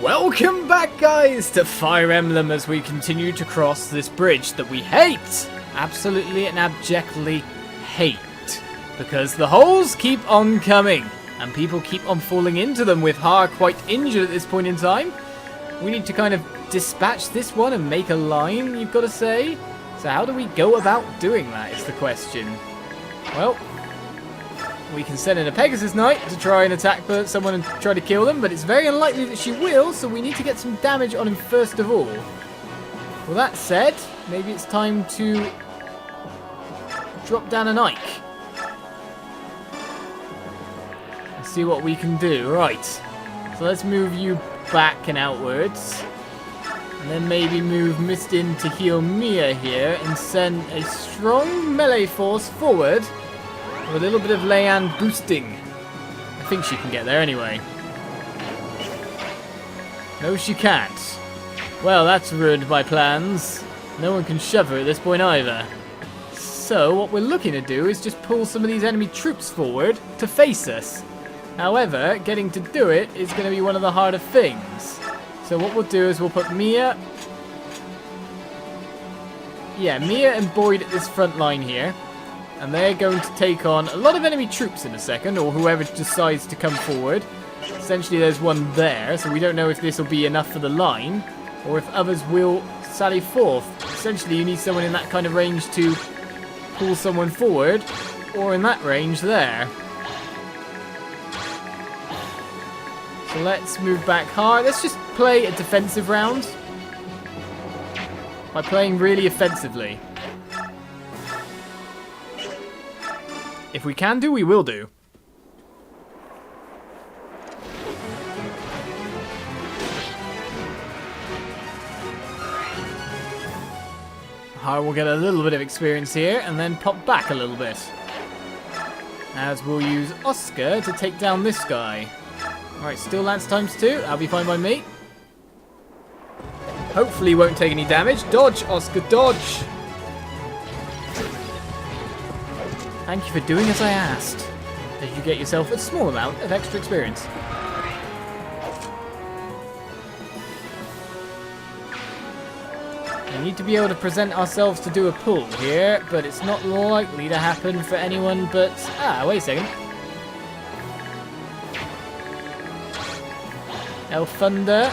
Welcome back, guys, to Fire Emblem as we continue to cross this bridge that we hate. Absolutely and abjectly hate. Because the holes keep on coming, and people keep on falling into them with Har quite injured at this point in time. We need to kind of dispatch this one and make a line, you've got to say. So how do we go about doing that is the question. Well, we can send in a Pegasus Knight to try and attack someone and try to kill them, but it's very unlikely that she will, so we need to get some damage on him first of all. Well, that said, maybe it's time to drop down an Ike. And see what we can do. Right, so let's move you back and outwards. And then maybe move Mist in to heal Mia here and send a strong melee force forward. With a little bit of Leanne boosting. I think she can get there anyway. No, she can't. Well, that's ruined my plans. No one can shove her at this point either. So, what we're looking to do is just pull some of these enemy troops forward to face us. However, getting to do it is going to be one of the harder things. So what we'll do is we'll put Mia... Yeah, Mia and Boyd at this front line here. And they're going to take on a lot of enemy troops in a second, or whoever decides to come forward. Essentially, there's one there, so we don't know if this will be enough for the line, or if others will sally forth. Essentially, you need someone in that kind of range to pull someone forward, or in that range there. So let's move back hard. Let's just play a defensive round by playing really offensively. If we can do, we will do. Har will get a little bit of experience here and then pop back a little bit. As we'll use Oscar to take down this guy. Alright, still Lance times 2. That'll be fine by me. Hopefully he won't take any damage. Dodge, Oscar, dodge! Thank you for doing as I asked. As you get yourself a small amount of extra experience. We need to be able to present ourselves to do a pull here, but it's not likely to happen for anyone but... Ah, wait a second. El Thunder.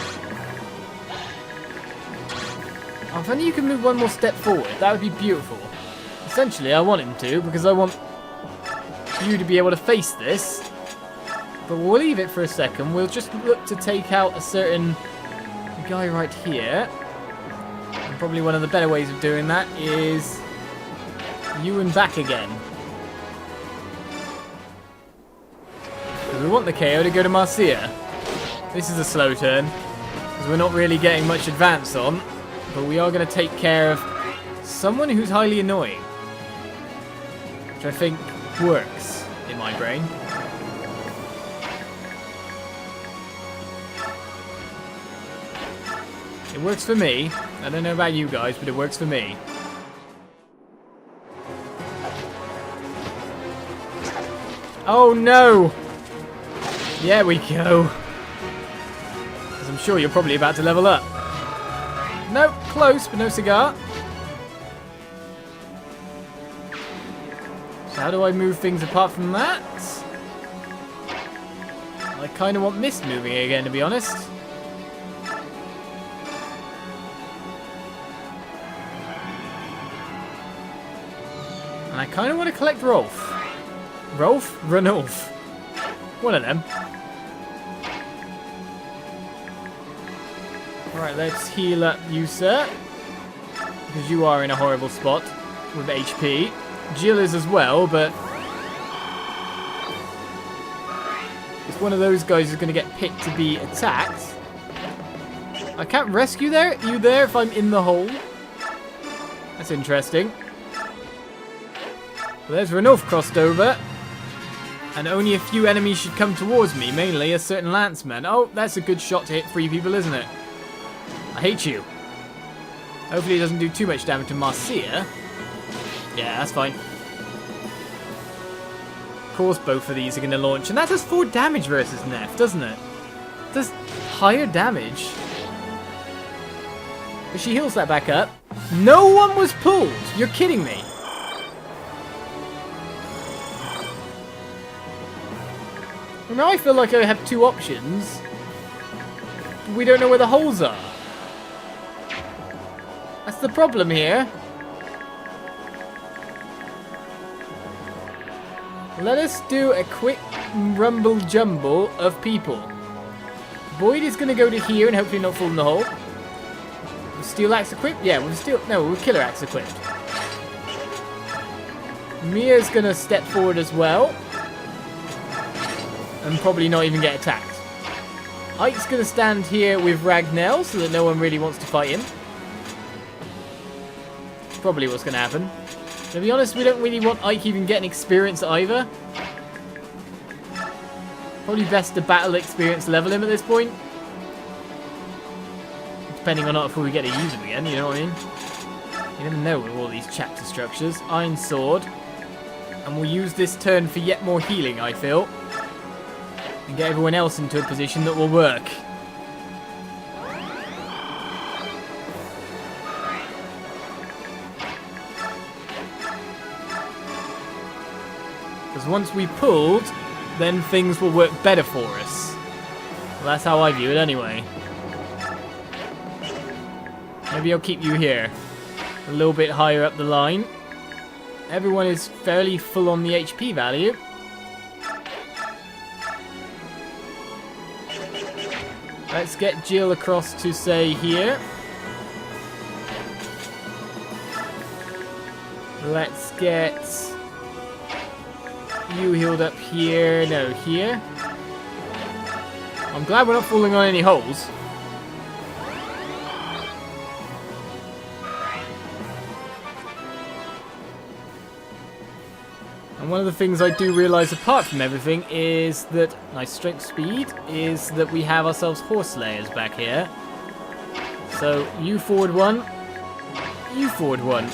Oh, if only you can move one more step forward, that would be beautiful. Essentially, I want him to, because I want you to be able to face this. But we'll leave it for a second. We'll just look to take out a certain guy right here. And probably one of the better ways of doing that is you and back again. Because we want the KO to go to Marcia. This is a slow turn, because we're not really getting much advance on. But we are going to take care of someone who's highly annoying. Which I think works in my brain. It works for me. I don't know about you guys, but it works for me. Oh no! There we go. As I'm sure you're probably about to level up. Nope, close, but no cigar. So how do I move things apart from that? I kind of want Mist moving again, to be honest. And I kind of want to collect Rolf. Rolf? Ranulf. One of them. Alright, let's heal up you, sir. Because you are in a horrible spot with HP. Jill is as well, but it's one of those guys who's going to get picked to be attacked. I can't rescue you there if I'm in the hole. That's interesting. Well, there's Ranulf crossed over. And only a few enemies should come towards me, mainly a certain lanceman. Oh, that's a good shot to hit 3 people, isn't it? I hate you. Hopefully it doesn't do too much damage to Marcia. Yeah, that's fine. Of course both of these are going to launch. And that does 4 damage versus Neff, doesn't it? Does higher damage. But she heals that back up. No one was pulled. You're kidding me. Well, now I feel like I have two options. We don't know where the holes are. That's the problem here. Let us do a quick rumble jumble of people. Boyd is going to go to here and hopefully not fall in the hole. With steel axe equipped? Yeah, with killer axe equipped. Mia's going to step forward as well. And probably not even get attacked. Ike's going to stand here with Ragnell so that no one really wants to fight him. Probably what's going to happen. To be honest, we don't really want Ike even getting experience either. Probably best to battle experience level him at this point. Depending on if we get to use him again, you know what I mean? You never know with all these chapter structures. Iron Sword. And we'll use this turn for yet more healing, I feel. And get everyone else into a position that will work. Because once we pulled, then things will work better for us. Well, that's how I view it anyway. Maybe I'll keep you here. A little bit higher up the line. Everyone is fairly full on the HP value. Let's get Jill across to, say, here. Let's get you healed up here. No, here. I'm glad we're not falling on any holes. And one of the things I do realise apart from everything is that, nice strength speed, is that we have ourselves horse slayers back here. So, you forward one, you forward one.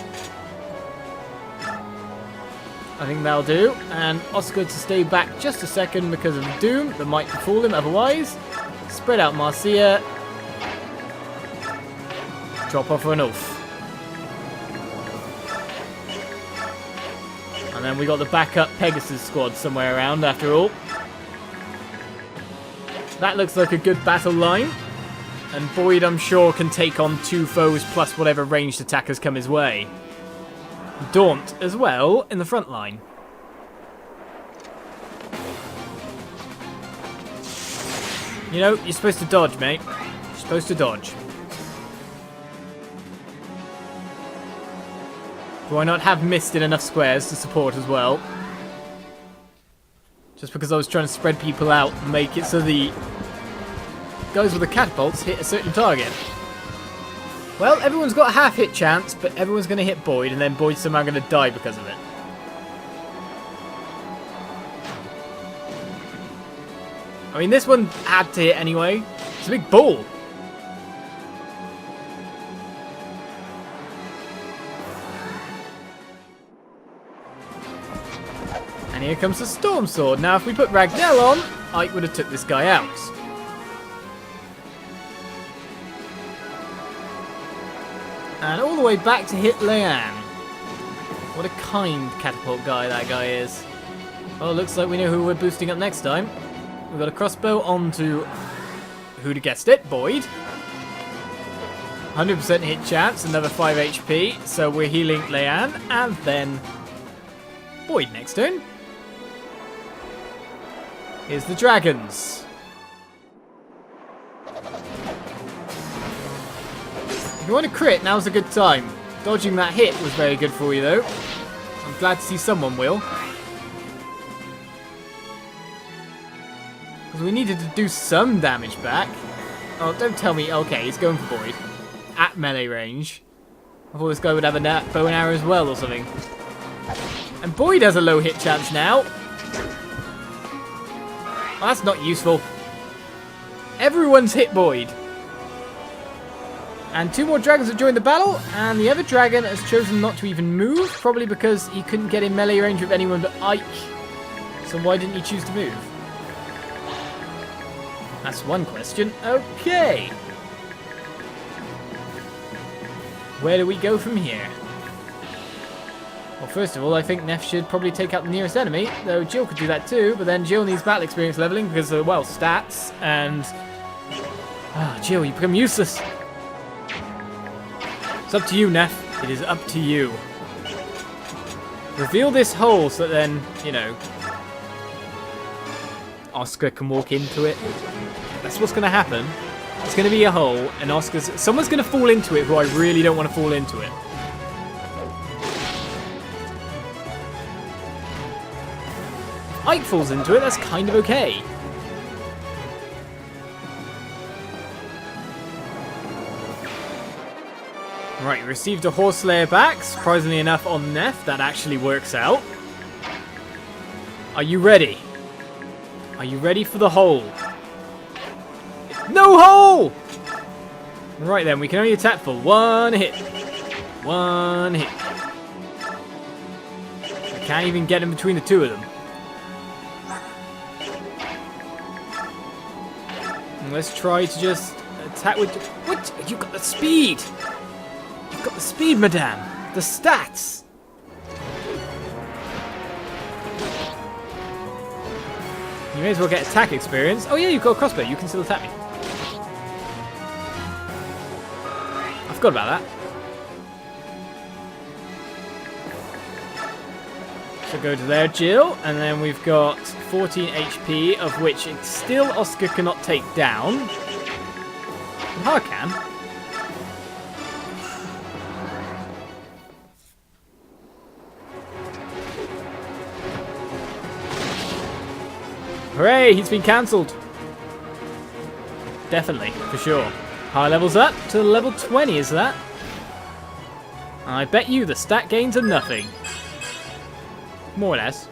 I think that'll do. And Oscar to stay back just a second because of doom that might befall him otherwise. Spread out Marcia. Drop off for an oath. And then we got the backup Pegasus squad somewhere around after all. That looks like a good battle line. And Boyd, I'm sure, can take on 2 foes plus whatever ranged attackers come his way. Daunt as well in the front line. You know, you're supposed to dodge, mate. You're supposed to dodge. Do I not have mist in enough squares to support as well? Just because I was trying to spread people out and make it so the guys with the catapults hit a certain target. Well, everyone's got a half hit chance, but everyone's going to hit Boyd, and then Boyd's somehow going to die because of it. I mean, this one had to hit anyway. It's a big ball. And here comes the Storm Sword. Now, if we put Ragnell on, Ike would have took this guy out. And all the way back to hit Leanne. What a kind catapult guy that guy is. Oh, looks like we know who we're boosting up next time. We've got a crossbow onto, who'd have guessed it, Boyd. 100% hit chance, another 5 HP. So we're healing Leanne, and then Boyd next turn. Here's the dragons. If you want to crit, now's a good time. Dodging that hit was very good for you, though. I'm glad to see someone will. Because we needed to do some damage back. Oh, don't tell me. Okay, he's going for Boyd. At melee range. I thought this guy would have a bow and arrow as well or something. And Boyd has a low hit chance now. Oh, that's not useful. Everyone's hit Boyd. And 2 more dragons have joined the battle, and the other dragon has chosen not to even move, probably because he couldn't get in melee range with anyone but Ike. So why didn't he choose to move? That's one question. Okay. Where do we go from here? Well, first of all, I think Neff should probably take out the nearest enemy, though Jill could do that too, but then Jill needs battle experience leveling because of, well, stats, and... Ah, Jill, you become useless. It's up to you, Neff. It is up to you. Reveal this hole so that then, you know, Oscar can walk into it. That's what's going to happen. It's going to be a hole, and someone's going to fall into it who I really don't want to fall into it. Ike falls into it, that's kind of okay. Right, received a horse layer back. Surprisingly enough on Neff, that actually works out. Are you ready? Are you ready for the hole? No hole! Right then, we can only attack for one hit. One hit. I can't even get in between the two of them. And let's try to just attack with... What? You got the speed! You've got the speed, madame! The stats! You may as well get attack experience. Oh yeah, you've got a crossbow. You can still attack me. I forgot about that. So go to there, Jill, and then we've got 14 HP, of which it's still Oscar cannot take down. I can. Hooray, he's been cancelled. Definitely, for sure. High levels up to level 20, is that? I bet you the stat gains are nothing. More or less.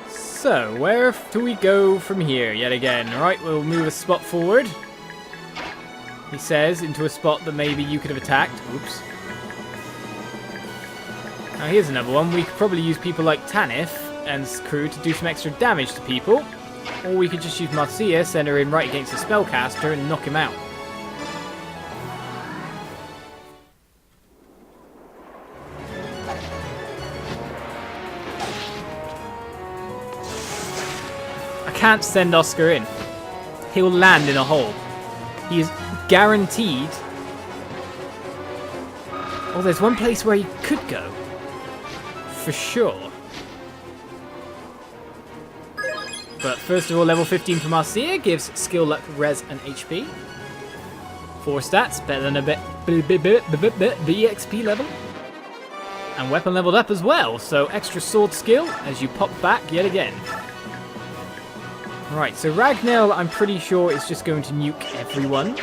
So, where do we go from here yet again? Right, we'll move a spot forward. He says, into a spot that maybe you could have attacked. Oops. Now here's another one. We could probably use people like Tanith and his crew to do some extra damage to people. Or we could just use Marcia, send her in right against the spellcaster and knock him out. I can't send Oscar in. He'll land in a hole. He is guaranteed. Oh, there's one place where he could go. For sure. But first of all, level 15 for Marcia gives skill, luck, res, and HP. 4 stats, better than a bit BXP level. And weapon leveled up as well, so extra sword skill as you pop back yet again. Right, so Ragnell, I'm pretty sure, is just going to nuke everyone.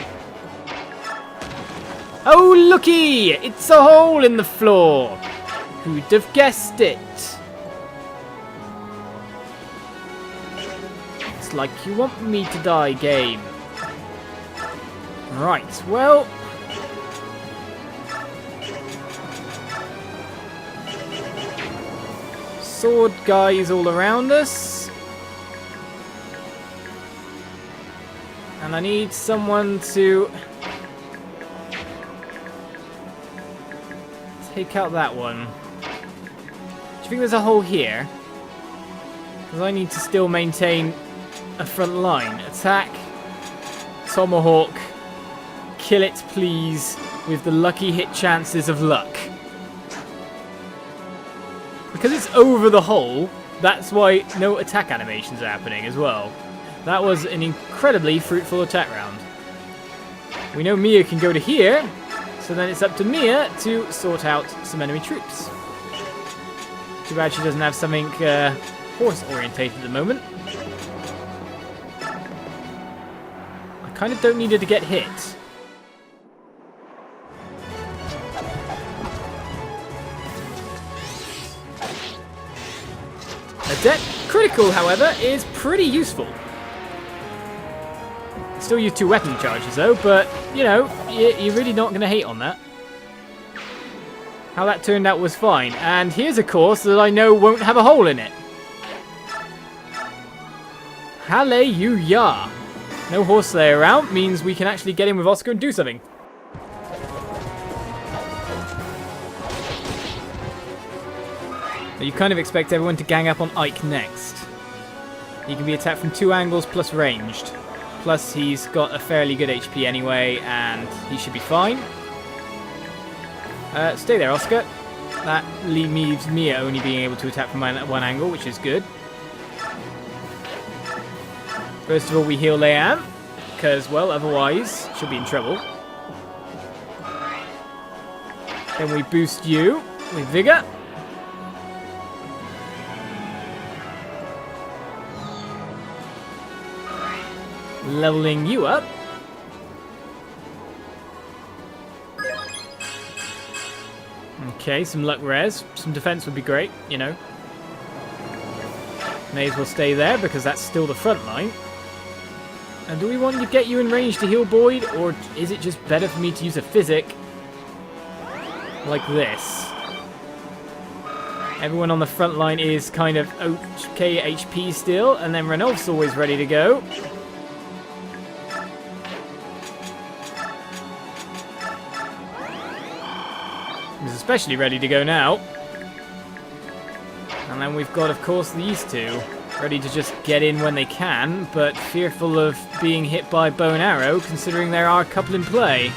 Oh, looky! It's a hole in the floor! Who'd have guessed it? It's like you want me to die, game. Right, well... Sword guys all around us. And I need someone to take out that one. Do you think there's a hole here? Because I need to still maintain a front line. Attack, Tomahawk, kill it please, with the lucky hit chances of luck. Because it's over the hole, that's why no attack animations are happening as well. That was an incredibly fruitful attack round. We know Mia can go to here, so then it's up to Mia to sort out some enemy troops. Too bad she doesn't have something horse-orientated at the moment. I kind of don't need her to get hit. A deck critical, however, is pretty useful. Still use 2 weapon charges though, but you know, you're really not going to hate on that. how that turned out was fine. And here's a course that I know won't have a hole in it. Hallelujah. No horse slayer around means we can actually get in with Oscar and do something. You kind of expect everyone to gang up on Ike next. He can be attacked from 2 angles plus ranged. Plus he's got a fairly good HP anyway, and he should be fine. Stay there, Oscar. That leaves Mia only being able to attack from one angle, which is good. First of all, we heal Leanne, because, well, otherwise she'll be in trouble. Then we boost you with Vigor. Leveling you up. Okay, some luck rares. Some defense would be great, you know. May as well stay there because that's still the front line. And do we want to get you in range to heal Boyd, or is it just better for me to use a physic like this? Everyone on the front line is kind of okay HP still, and then Ranulph's always ready to go. He's especially ready to go now. And then we've got, of course, these two. Ready to just get in when they can, but fearful of being hit by bow and arrow, considering there are a couple in play.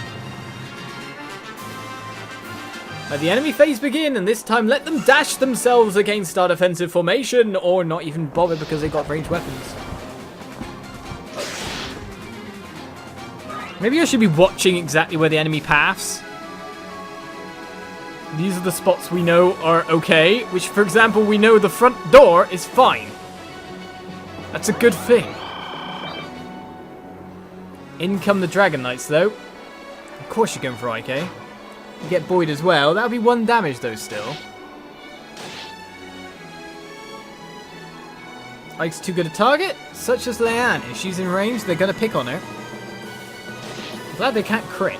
Let the enemy phase begin, and this time let them dash themselves against our defensive formation, or not even bother because they've got ranged weapons. Maybe I should be watching exactly where the enemy paths. These are the spots we know are okay, which, for example, we know the front door is fine. That's a good thing. In come the Dragon Knights, though. Of course you're going for IK. You get Boyd as well. That'll be 1 damage, though, still. Ike's too good a target, such as Leanne. If she's in range, they're going to pick on her. I'm glad they can't crit.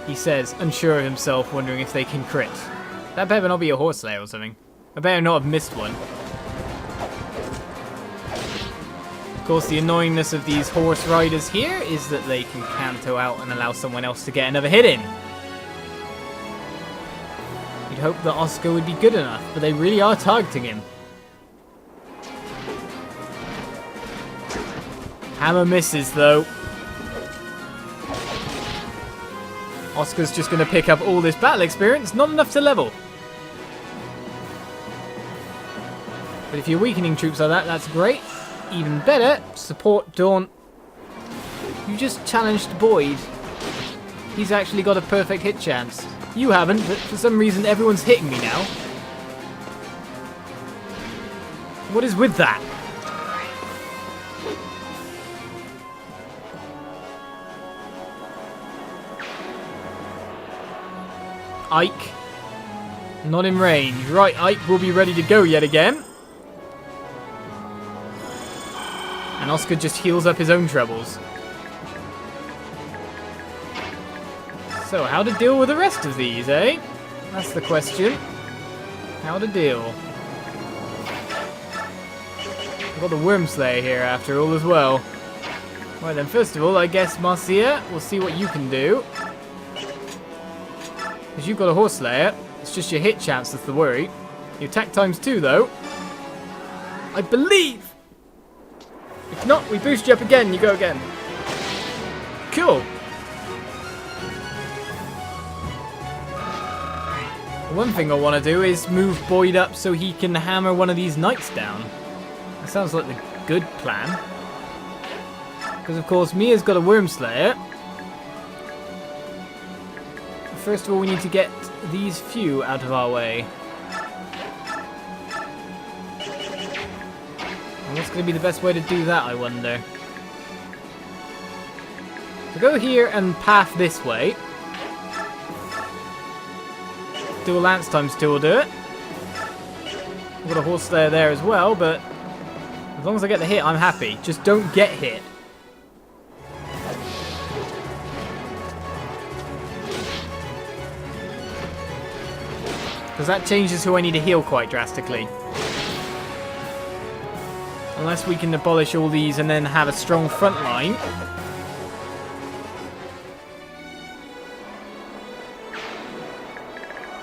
He says, unsure of himself, wondering if they can crit. That better not be a horse slayer or something. I better not have missed one. Of course, the annoyingness of these horse riders here is that they can canto out and allow someone else to get another hit in. You'd hope that Oscar would be good enough, but they really are targeting him. Hammer misses, though. Oscar's just going to pick up all this battle experience, not enough to level. But if you're weakening troops like that, that's great. Even better, support Dawn. You just challenged Boyd. He's actually got a perfect hit chance. You haven't, but for some reason everyone's hitting me now. What is with that? Ike. Not in range. Right, Ike will be ready to go yet again. And Oscar just heals up his own troubles. So, how to deal with the rest of these, eh? That's the question. How to deal. I've got the Worm Slayer here after all as well. Right then, first of all, I guess, Marcia, we'll see what you can do. Because you've got a Horse Slayer. It's just your hit chance that's the worry. Your attack times 2, though. I believe! If not, we boost you up again, you go again. Cool. One thing I want to do is move Boyd up so he can hammer one of these knights down. That sounds like the good plan. Because, of course, Mia's got a Worm Slayer. First of all, we need to get these few out of our way. And what's going to be the best way to do that, I wonder? So go here and path this way. Do a Lance times 2 will do it. I've got a Horse Slayer there as well, but as long as I get the hit, I'm happy. Just don't get hit. Because that changes who I need to heal quite drastically. Unless we can abolish all these and then have a strong front line.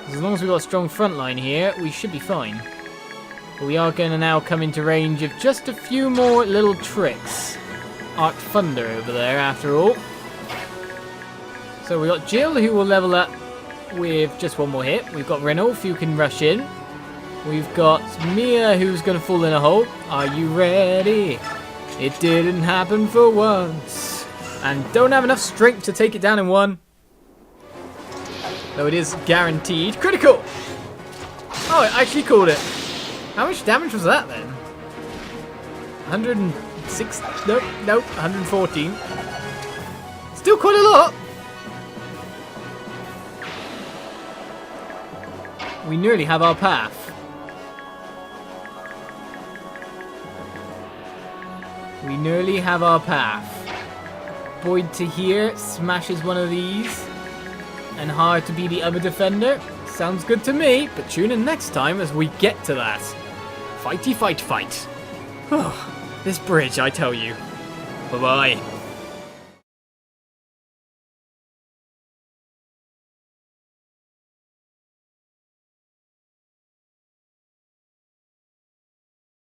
As long as we've got a strong front line here, we should be fine. But we are going to now come into range of just a few more little tricks. Arc Thunder over there, after all. So we got Jill, who will level up with just one more hit. We've got Renulf, who can rush in. We've got Mia, who's going to fall in a hole. Are you ready? It didn't happen for once. And don't have enough strength to take it down in one. Though it is guaranteed. Critical! Oh, it actually called it. How much damage was that then? 106? Nope, 114. Still quite a lot. We nearly have our path. We nearly have our path. Boyd to here smashes one of these. And hard to be the other defender. Sounds good to me, but tune in next time as we get to that. Fighty fight fight. This bridge, I tell you. Bye-bye.